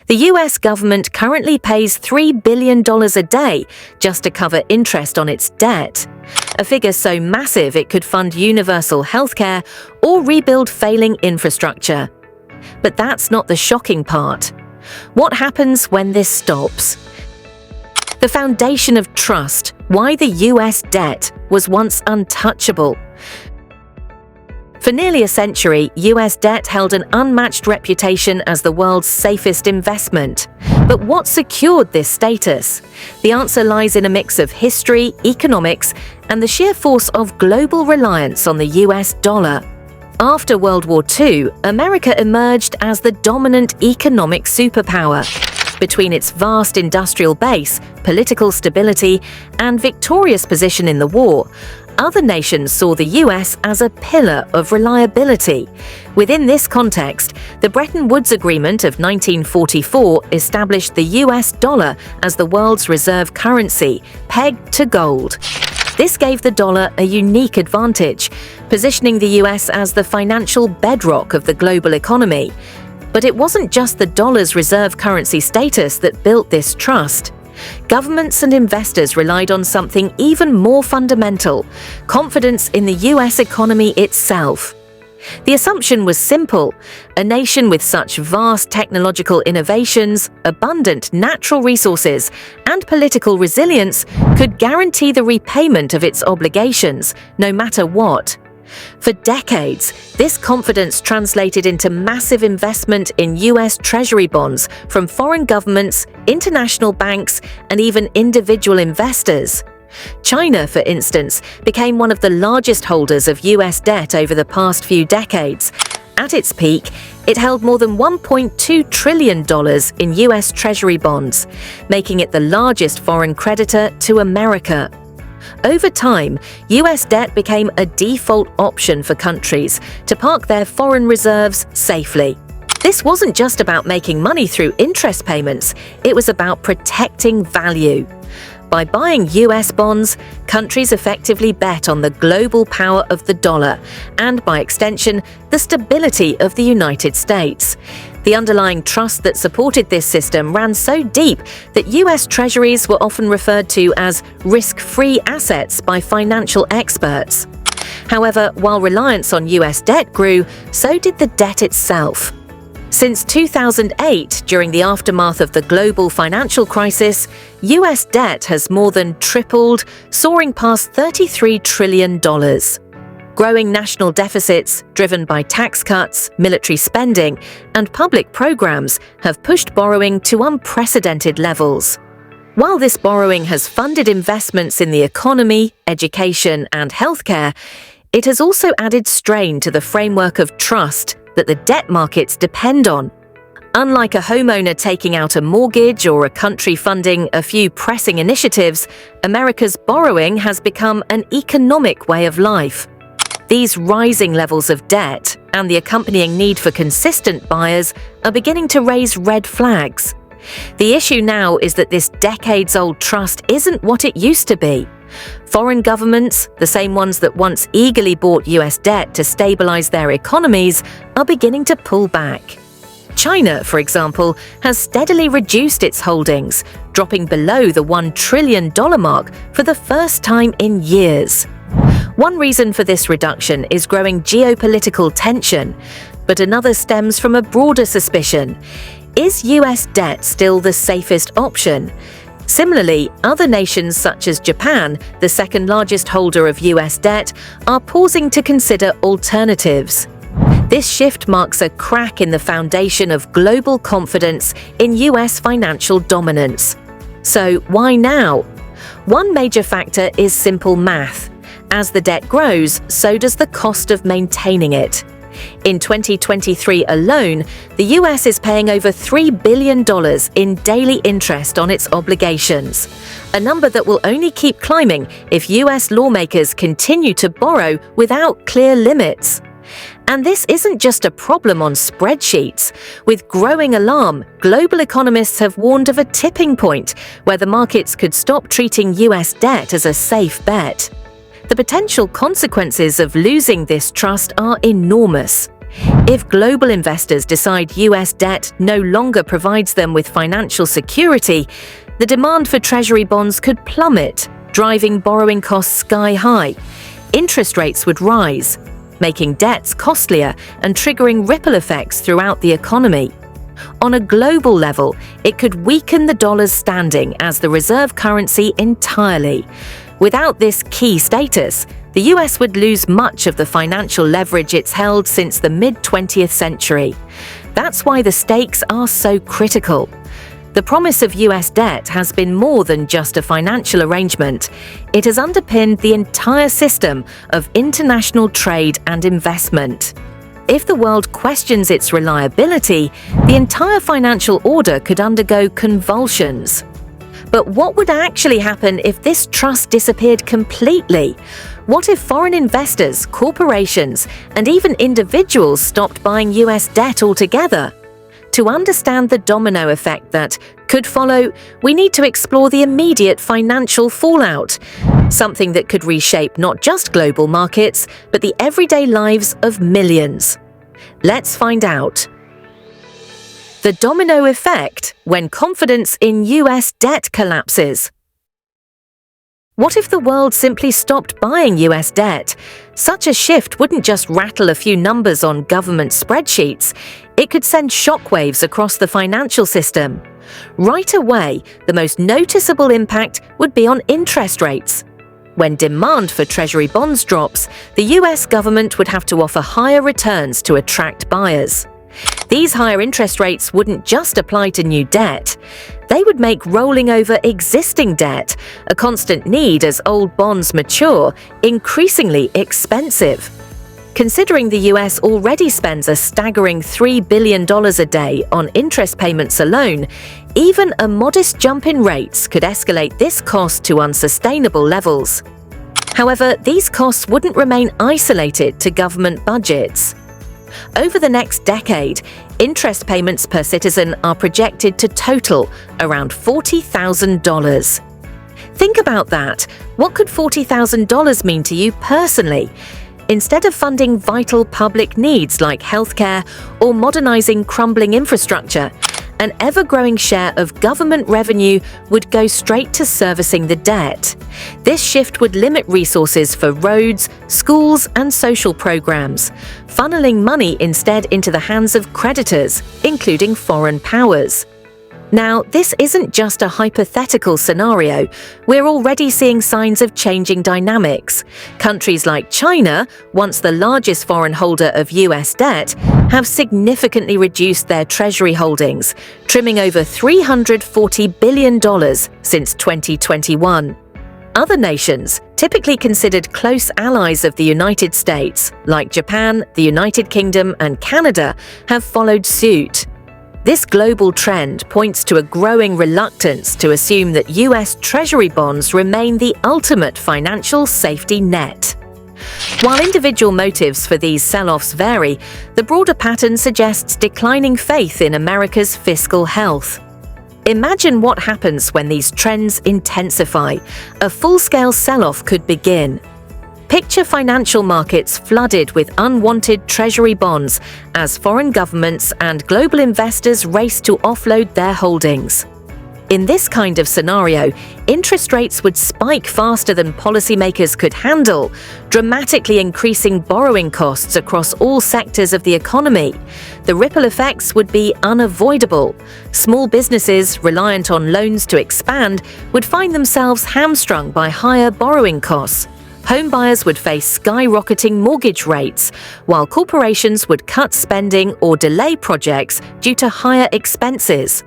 The US government currently pays $3 billion a day just to cover interest on its debt, a figure so massive it could fund universal healthcare or rebuild failing infrastructure. But that's not the shocking part. What happens when this stops? The foundation of trust, why the US debt was once untouchable. For nearly a century, US debt held an unmatched reputation as the world's safest investment. But what secured this status? The answer lies in a mix of history, economics, and the sheer force of global reliance on the US dollar. After World War II, America emerged as the dominant economic superpower. Between its vast industrial base, political stability, and victorious position in the war, other nations saw the US as a pillar of reliability. Within this context, the Bretton Woods Agreement of 1944 established the US dollar as the world's reserve currency, pegged to gold. This gave the dollar a unique advantage, positioning the US as the financial bedrock of the global economy. But it wasn't just the dollar's reserve currency status that built this trust. Governments and investors relied on something even more fundamental: confidence in the US economy itself. The assumption was simple: a nation with such vast technological innovations, abundant natural resources, and political resilience could guarantee the repayment of its obligations, no matter what. For decades, this confidence translated into massive investment in US Treasury bonds from foreign governments, international banks, and even individual investors. China, for instance, became one of the largest holders of US debt over the past few decades. At its peak, it held more than $1.2 trillion in US Treasury bonds, making it the largest foreign creditor to America. Over time, US debt became a default option for countries to park their foreign reserves safely. This wasn't just about making money through interest payments, it was about protecting value. By buying US bonds, countries effectively bet on the global power of the dollar and, by extension, the stability of the United States. The underlying trust that supported this system ran so deep that US treasuries were often referred to as risk-free assets by financial experts. However, while reliance on US debt grew, so did the debt itself. Since 2008, during the aftermath of the global financial crisis, US debt has more than tripled, soaring past $33 trillion. Growing national deficits, driven by tax cuts, military spending, and public programs, have pushed borrowing to unprecedented levels. While this borrowing has funded investments in the economy, education, and healthcare, it has also added strain to the framework of trust that the debt markets depend on. Unlike a homeowner taking out a mortgage or a country funding a few pressing initiatives, America's borrowing has become an economic way of life. These rising levels of debt and the accompanying need for consistent buyers are beginning to raise red flags. The issue now is that this decades-old trust isn't what it used to be. Foreign governments, the same ones that once eagerly bought US debt to stabilize their economies, are beginning to pull back. China, for example, has steadily reduced its holdings, dropping below the $1 trillion mark for the first time in years. One reason for this reduction is growing geopolitical tension, but another stems from a broader suspicion. Is US debt still the safest option? Similarly, other nations such as Japan, the second largest holder of US debt, are pausing to consider alternatives. This shift marks a crack in the foundation of global confidence in US financial dominance. So why now? One major factor is simple math. As the debt grows, so does the cost of maintaining it. In 2023 alone, the US is paying over $3 billion in daily interest on its obligations, a number that will only keep climbing if US lawmakers continue to borrow without clear limits. And this isn't just a problem on spreadsheets. With growing alarm, global economists have warned of a tipping point where the markets could stop treating US debt as a safe bet. The potential consequences of losing this trust are enormous. If global investors decide US debt no longer provides them with financial security, the demand for Treasury bonds could plummet, driving borrowing costs sky high. Interest rates would rise, making debts costlier and triggering ripple effects throughout the economy. On a global level, it could weaken the dollar's standing as the reserve currency entirely. Without this key status, the US would lose much of the financial leverage it's held since the mid-20th century. That's why the stakes are so critical. The promise of US debt has been more than just a financial arrangement. It has underpinned the entire system of international trade and investment. If the world questions its reliability, the entire financial order could undergo convulsions. But what would actually happen if this trust disappeared completely? What if foreign investors, corporations, and even individuals stopped buying US debt altogether? To understand the domino effect that could follow, we need to explore the immediate financial fallout, something that could reshape not just global markets, but the everyday lives of millions. Let's find out. The domino effect when confidence in US debt collapses. What if the world simply stopped buying US debt? Such a shift wouldn't just rattle a few numbers on government spreadsheets, it could send shockwaves across the financial system. Right away, the most noticeable impact would be on interest rates. When demand for Treasury bonds drops, the US government would have to offer higher returns to attract buyers. These higher interest rates wouldn't just apply to new debt. They would make rolling over existing debt, a constant need as old bonds mature, increasingly expensive. Considering the US already spends a staggering $3 billion a day on interest payments alone, even a modest jump in rates could escalate this cost to unsustainable levels. However, these costs wouldn't remain isolated to government budgets. Over the next decade, interest payments per citizen are projected to total around $40,000. Think about that. What could $40,000 mean to you personally? Instead of funding vital public needs like healthcare or modernizing crumbling infrastructure, an ever-growing share of government revenue would go straight to servicing the debt. This shift would limit resources for roads, schools, and social programs, funneling money instead into the hands of creditors, including foreign powers. Now, this isn't just a hypothetical scenario. We're already seeing signs of changing dynamics. Countries like China, once the largest foreign holder of US debt, have significantly reduced their treasury holdings, trimming over $340 billion since 2021. Other nations, typically considered close allies of the United States, like Japan, the United Kingdom, and Canada, have followed suit. This global trend points to a growing reluctance to assume that US Treasury bonds remain the ultimate financial safety net. While individual motives for these sell-offs vary, the broader pattern suggests declining faith in America's fiscal health. Imagine what happens when these trends intensify. A full-scale sell-off could begin. Picture financial markets flooded with unwanted Treasury bonds as foreign governments and global investors race to offload their holdings. In this kind of scenario, interest rates would spike faster than policymakers could handle, dramatically increasing borrowing costs across all sectors of the economy. The ripple effects would be unavoidable. Small businesses reliant on loans to expand would find themselves hamstrung by higher borrowing costs. Home buyers would face skyrocketing mortgage rates, while corporations would cut spending or delay projects due to higher expenses.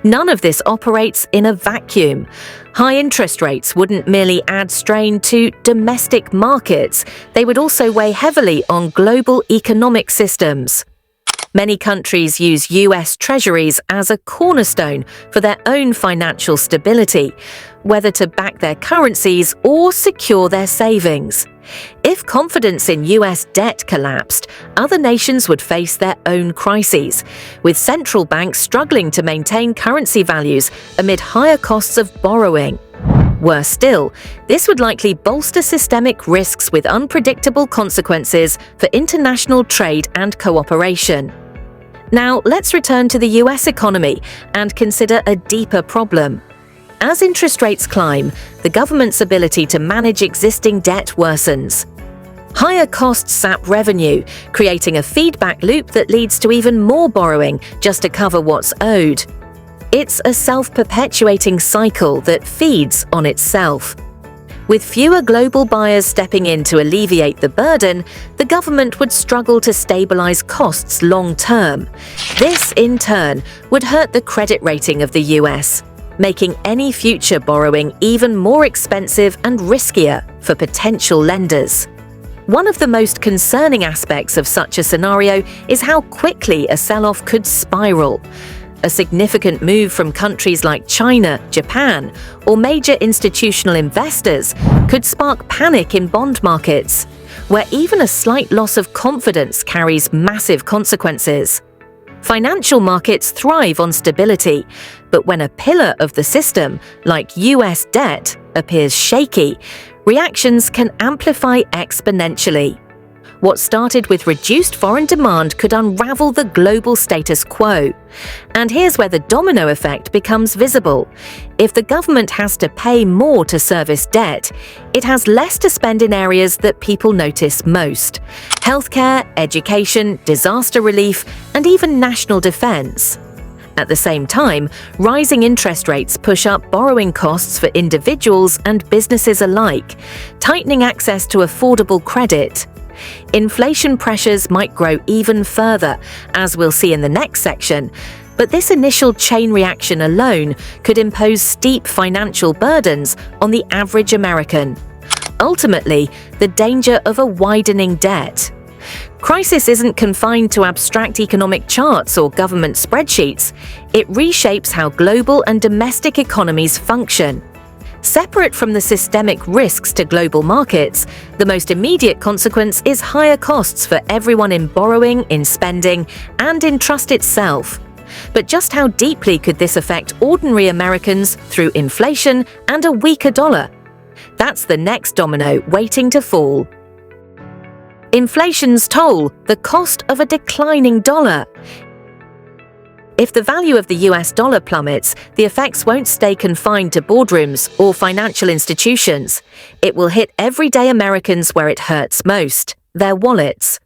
None of this operates in a vacuum. High interest rates wouldn't merely add strain to domestic markets, they would also weigh heavily on global economic systems. Many countries use US treasuries as a cornerstone for their own financial stability, whether to back their currencies or secure their savings. If confidence in US debt collapsed, other nations would face their own crises, with central banks struggling to maintain currency values amid higher costs of borrowing. Worse still, this would likely bolster systemic risks with unpredictable consequences for international trade and cooperation. Now, let's return to the US economy and consider a deeper problem. As interest rates climb, the government's ability to manage existing debt worsens. Higher costs sap revenue, creating a feedback loop that leads to even more borrowing just to cover what's owed. It's a self-perpetuating cycle that feeds on itself. With fewer global buyers stepping in to alleviate the burden, the government would struggle to stabilize costs long-term. This, in turn, would hurt the credit rating of the US, making any future borrowing even more expensive and riskier for potential lenders. One of the most concerning aspects of such a scenario is how quickly a sell-off could spiral. A significant move from countries like China, Japan, or major institutional investors could spark panic in bond markets, where even a slight loss of confidence carries massive consequences. Financial markets thrive on stability, but when a pillar of the system, like US debt, appears shaky, reactions can amplify exponentially. What started with reduced foreign demand could unravel the global status quo. And here's where the domino effect becomes visible. If the government has to pay more to service debt, it has less to spend in areas that people notice most: healthcare, education, disaster relief, and even national defense. At the same time, rising interest rates push up borrowing costs for individuals and businesses alike, tightening access to affordable credit. Inflation pressures might grow even further, as we'll see in the next section, but this initial chain reaction alone could impose steep financial burdens on the average American. Ultimately, the danger of a widening debt. Crisis isn't confined to abstract economic charts or government spreadsheets. It reshapes how global and domestic economies function. Separate from the systemic risks to global markets, the most immediate consequence is higher costs for everyone in borrowing, in spending, and in trust itself. But just how deeply could this affect ordinary Americans through inflation and a weaker dollar? That's the next domino waiting to fall. Inflation's toll, the cost of a declining dollar. If the value of the US dollar plummets, the effects won't stay confined to boardrooms or financial institutions. It will hit everyday Americans where it hurts most: their wallets.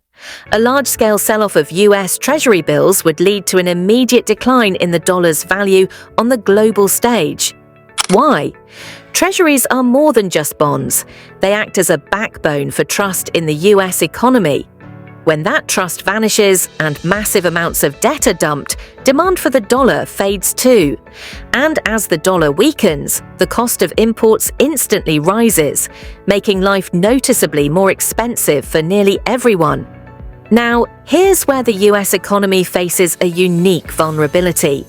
A large-scale sell-off of US Treasury bills would lead to an immediate decline in the dollar's value on the global stage. Why? Treasuries are more than just bonds. They act as a backbone for trust in the US economy. When that trust vanishes and massive amounts of debt are dumped, demand for the dollar fades too. And as the dollar weakens, the cost of imports instantly rises, making life noticeably more expensive for nearly everyone. Now, here's where the US economy faces a unique vulnerability.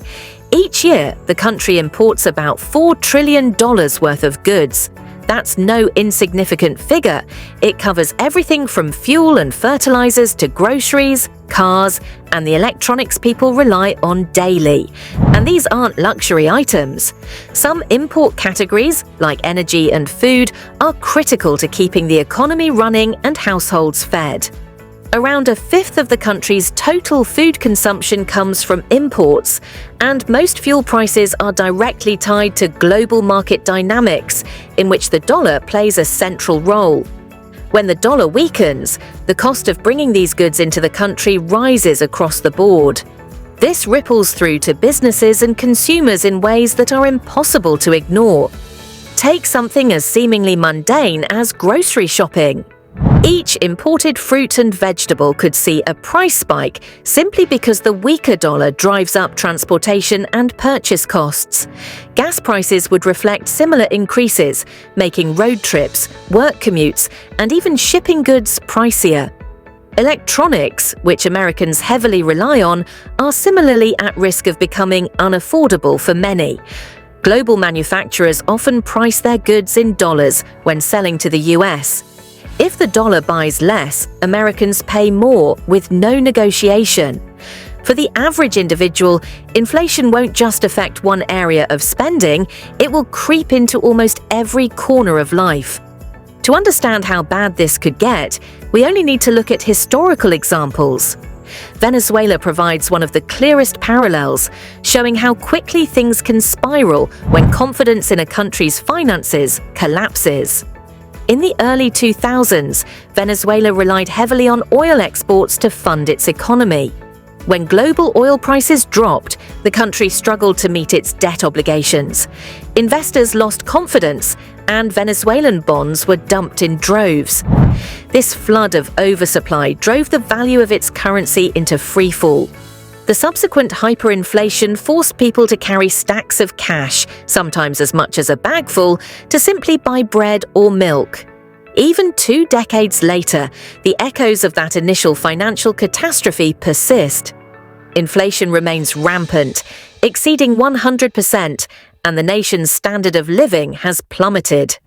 Each year, the country imports about $4 trillion worth of goods. That's no insignificant figure. It covers everything from fuel and fertilizers to groceries, cars, and the electronics people rely on daily. And these aren't luxury items. Some import categories, like energy and food, are critical to keeping the economy running and households fed. Around a fifth of the country's total food consumption comes from imports, and most fuel prices are directly tied to global market dynamics, in which the dollar plays a central role. When the dollar weakens, the cost of bringing these goods into the country rises across the board. This ripples through to businesses and consumers in ways that are impossible to ignore. Take something as seemingly mundane as grocery shopping. Each imported fruit and vegetable could see a price spike simply because the weaker dollar drives up transportation and purchase costs. Gas prices would reflect similar increases, making road trips, work commutes, and even shipping goods pricier. Electronics, which Americans heavily rely on, are similarly at risk of becoming unaffordable for many. Global manufacturers often price their goods in dollars when selling to the US. If the dollar buys less, Americans pay more with no negotiation. For the average individual, inflation won't just affect one area of spending, it will creep into almost every corner of life. To understand how bad this could get, we only need to look at historical examples. Venezuela provides one of the clearest parallels, showing how quickly things can spiral when confidence in a country's finances collapses. In the early 2000s, Venezuela relied heavily on oil exports to fund its economy. When global oil prices dropped, the country struggled to meet its debt obligations. Investors lost confidence, and Venezuelan bonds were dumped in droves. This flood of oversupply drove the value of its currency into freefall. The subsequent hyperinflation forced people to carry stacks of cash, sometimes as much as a bagful, to simply buy bread or milk. Even 2 decades later, the echoes of that initial financial catastrophe persist. Inflation remains rampant, exceeding 100%, and the nation's standard of living has plummeted.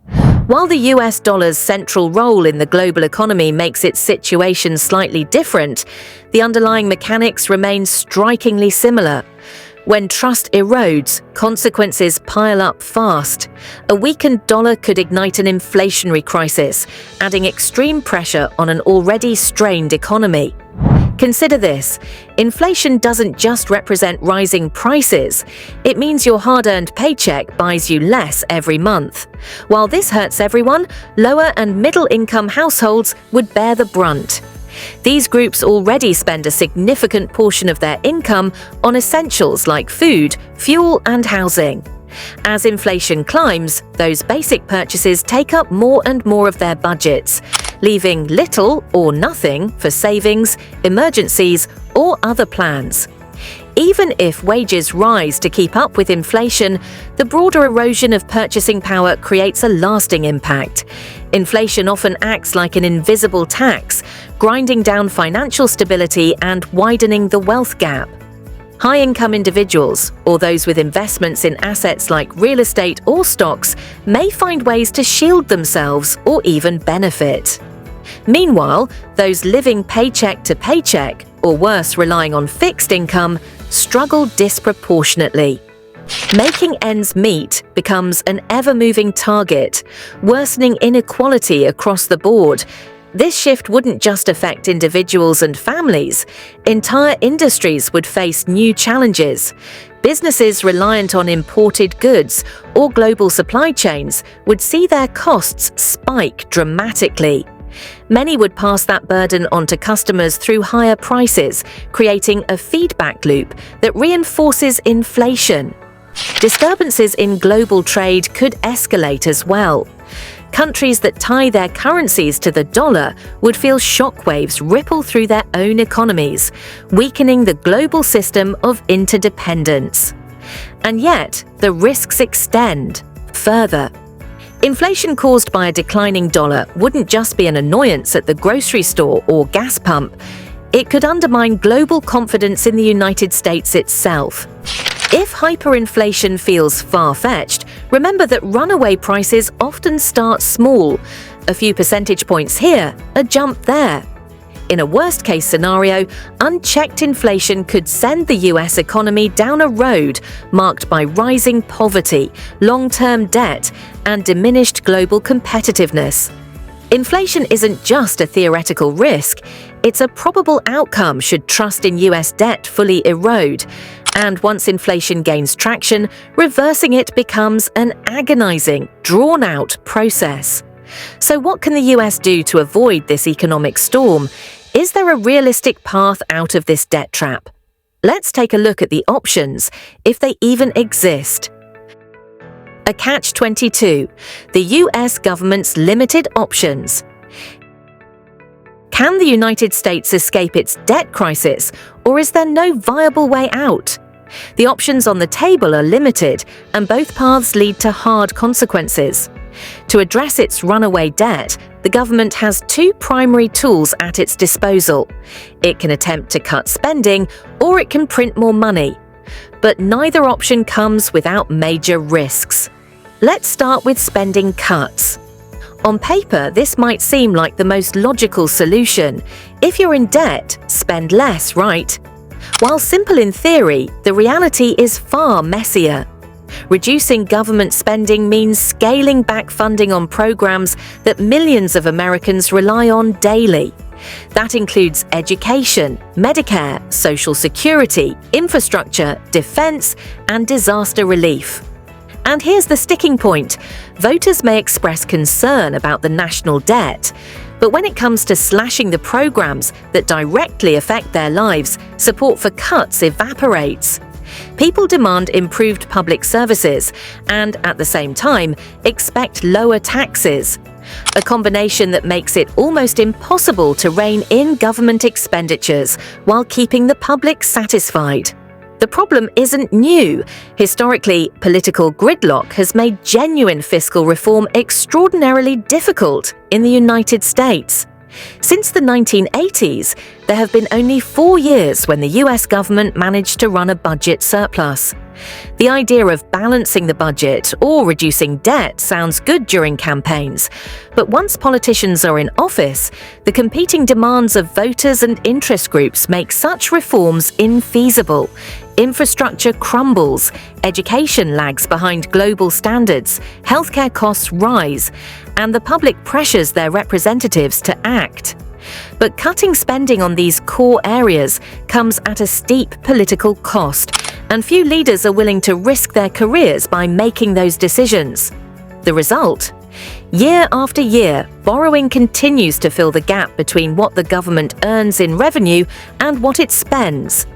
While the US dollar's central role in the global economy makes its situation slightly different, the underlying mechanics remain strikingly similar. When trust erodes, consequences pile up fast. A weakened dollar could ignite an inflationary crisis, adding extreme pressure on an already strained economy. Consider this: inflation doesn't just represent rising prices. It means your hard-earned paycheck buys you less every month. While this hurts everyone, lower and middle-income households would bear the brunt. These groups already spend a significant portion of their income on essentials like food, fuel, and housing. As inflation climbs, those basic purchases take up more and more of their budgets, leaving little or nothing for savings, emergencies, or other plans. Even if wages rise to keep up with inflation, the broader erosion of purchasing power creates a lasting impact. Inflation often acts like an invisible tax, grinding down financial stability and widening the wealth gap. High-income individuals, or those with investments in assets like real estate or stocks, may find ways to shield themselves or even benefit. Meanwhile, those living paycheck to paycheck, or worse, relying on fixed income, struggle disproportionately. Making ends meet becomes an ever-moving target, worsening inequality across the board. This shift wouldn't just affect individuals and families. Entire industries would face new challenges. Businesses reliant on imported goods or global supply chains would see their costs spike dramatically. Many would pass that burden on to customers through higher prices, creating a feedback loop that reinforces inflation. Disturbances in global trade could escalate as well. Countries that tie their currencies to the dollar would feel shockwaves ripple through their own economies, weakening the global system of interdependence. And yet, the risks extend further. Inflation caused by a declining dollar wouldn't just be an annoyance at the grocery store or gas pump. It could undermine global confidence in the United States itself. If hyperinflation feels far-fetched, remember that runaway prices often start small. A few percentage points here, a jump there. In a worst-case scenario, unchecked inflation could send the US economy down a road marked by rising poverty, long-term debt, and diminished global competitiveness. Inflation isn't just a theoretical risk, it's a probable outcome should trust in US debt fully erode. And once inflation gains traction, reversing it becomes an agonizing, drawn-out process. So what can the US do to avoid this economic storm? Is there a realistic path out of this debt trap? Let's take a look at the options, if they even exist. A catch-22, the US government's limited options. Can the United States escape its debt crisis, or is there no viable way out? The options on the table are limited, and both paths lead to hard consequences. To address its runaway debt, the government has 2 primary tools at its disposal. It can attempt to cut spending, or it can print more money. But neither option comes without major risks. Let's start with spending cuts. On paper, this might seem like the most logical solution. If you're in debt, spend less, right? While simple in theory, the reality is far messier. Reducing government spending means scaling back funding on programs that millions of Americans rely on daily. That includes education, Medicare, Social Security, infrastructure, defense, and disaster relief. And here's the sticking point. Voters may express concern about the national debt, but when it comes to slashing the programs that directly affect their lives, support for cuts evaporates. People demand improved public services and, at the same time, expect lower taxes. A combination that makes it almost impossible to rein in government expenditures while keeping the public satisfied. The problem isn't new. Historically, political gridlock has made genuine fiscal reform extraordinarily difficult in the United States. Since the 1980s, there have been only 4 years when the US government managed to run a budget surplus. The idea of balancing the budget or reducing debt sounds good during campaigns, but once politicians are in office, the competing demands of voters and interest groups make such reforms infeasible. Infrastructure crumbles, education lags behind global standards, healthcare costs rise, and the public pressures their representatives to act. But cutting spending on these core areas comes at a steep political cost, and few leaders are willing to risk their careers by making those decisions. The result? Year after year, borrowing continues to fill the gap between what the government earns in revenue and what it spends.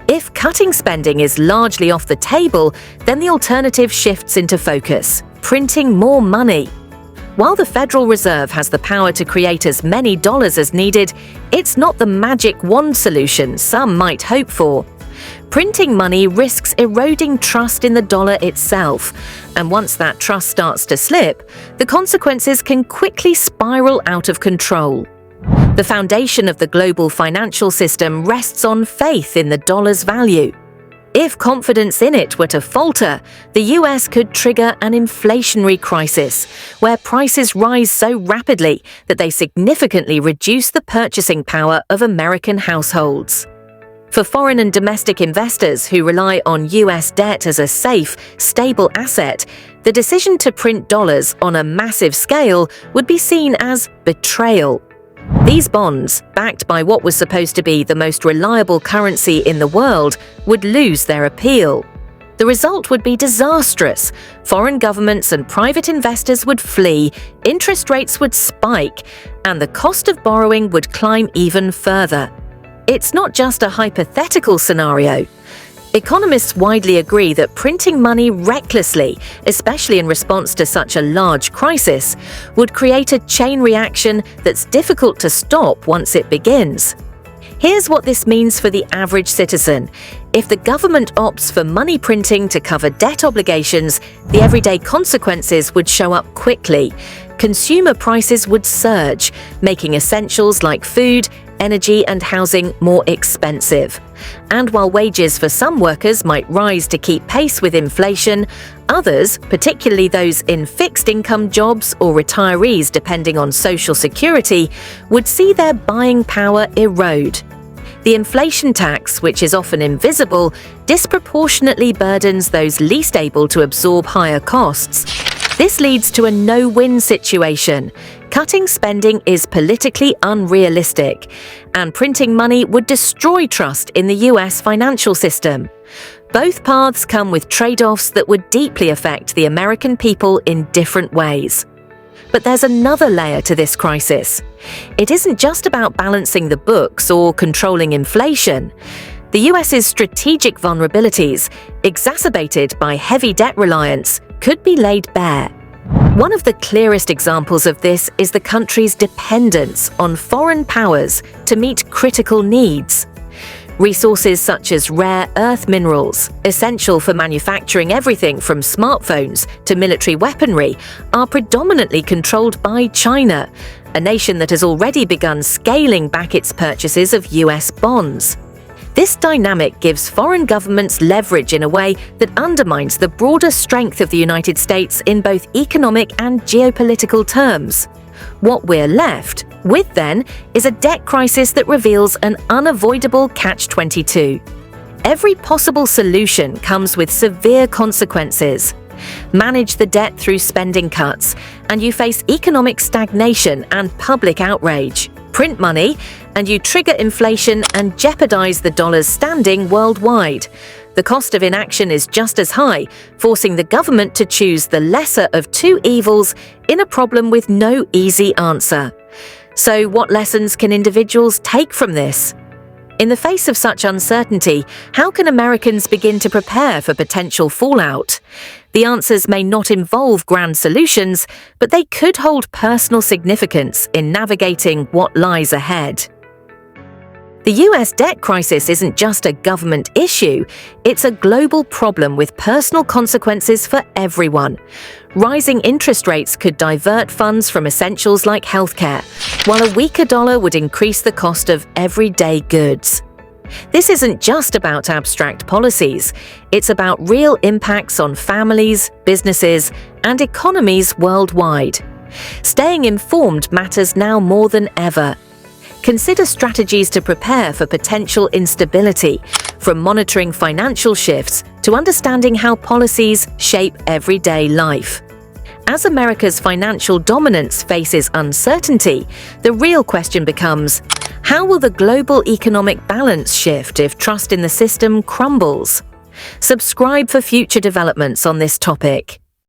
If cutting spending is largely off the table, then the alternative shifts into focus: printing more money. While the Federal Reserve has the power to create as many dollars as needed, it's not the magic wand solution some might hope for. Printing money risks eroding trust in the dollar itself, and once that trust starts to slip, the consequences can quickly spiral out of control. The foundation of the global financial system rests on faith in the dollar's value. If confidence in it were to falter, the US could trigger an inflationary crisis, where prices rise so rapidly that they significantly reduce the purchasing power of American households. For foreign and domestic investors who rely on US debt as a safe, stable asset, the decision to print dollars on a massive scale would be seen as betrayal. These bonds, backed by what was supposed to be the most reliable currency in the world, would lose their appeal. The result would be disastrous. Foreign governments and private investors would flee, interest rates would spike, and the cost of borrowing would climb even further. It's not just a hypothetical scenario. Economists widely agree that printing money recklessly, especially in response to such a large crisis, would create a chain reaction that's difficult to stop once it begins. Here's what this means for the average citizen. If the government opts for money printing to cover debt obligations, the everyday consequences would show up quickly. Consumer prices would surge, making essentials like food, energy, and housing more expensive. And while wages for some workers might rise to keep pace with inflation, others, particularly those in fixed-income jobs or retirees depending on Social Security, would see their buying power erode. The inflation tax, which is often invisible, disproportionately burdens those least able to absorb higher costs. This leads to a no-win situation. Cutting spending is politically unrealistic, and printing money would destroy trust in the US financial system. Both paths come with trade-offs that would deeply affect the American people in different ways. But there's another layer to this crisis. It isn't just about balancing the books or controlling inflation. The US's strategic vulnerabilities, exacerbated by heavy debt reliance, could be laid bare. One of the clearest examples of this is the country's dependence on foreign powers to meet critical needs. Resources such as rare earth minerals, essential for manufacturing everything from smartphones to military weaponry, are predominantly controlled by China, a nation that has already begun scaling back its purchases of US bonds. This dynamic gives foreign governments leverage in a way that undermines the broader strength of the United States in both economic and geopolitical terms. What we're left with, then, is a debt crisis that reveals an unavoidable catch-22. Every possible solution comes with severe consequences. Manage the debt through spending cuts, and you face economic stagnation and public outrage. Print money, and you trigger inflation and jeopardize the dollar's standing worldwide. The cost of inaction is just as high, forcing the government to choose the lesser of two evils in a problem with no easy answer. So, what lessons can individuals take from this? In the face of such uncertainty, how can Americans begin to prepare for potential fallout? The answers may not involve grand solutions, but they could hold personal significance in navigating what lies ahead. The US debt crisis isn't just a government issue, it's a global problem with personal consequences for everyone. Rising interest rates could divert funds from essentials like healthcare, while a weaker dollar would increase the cost of everyday goods. This isn't just about abstract policies, it's about real impacts on families, businesses, and economies worldwide. Staying informed matters now more than ever. Consider strategies to prepare for potential instability, from monitoring financial shifts to understanding how policies shape everyday life. As America's financial dominance faces uncertainty, the real question becomes, how will the global economic balance shift if trust in the system crumbles? Subscribe for future developments on this topic.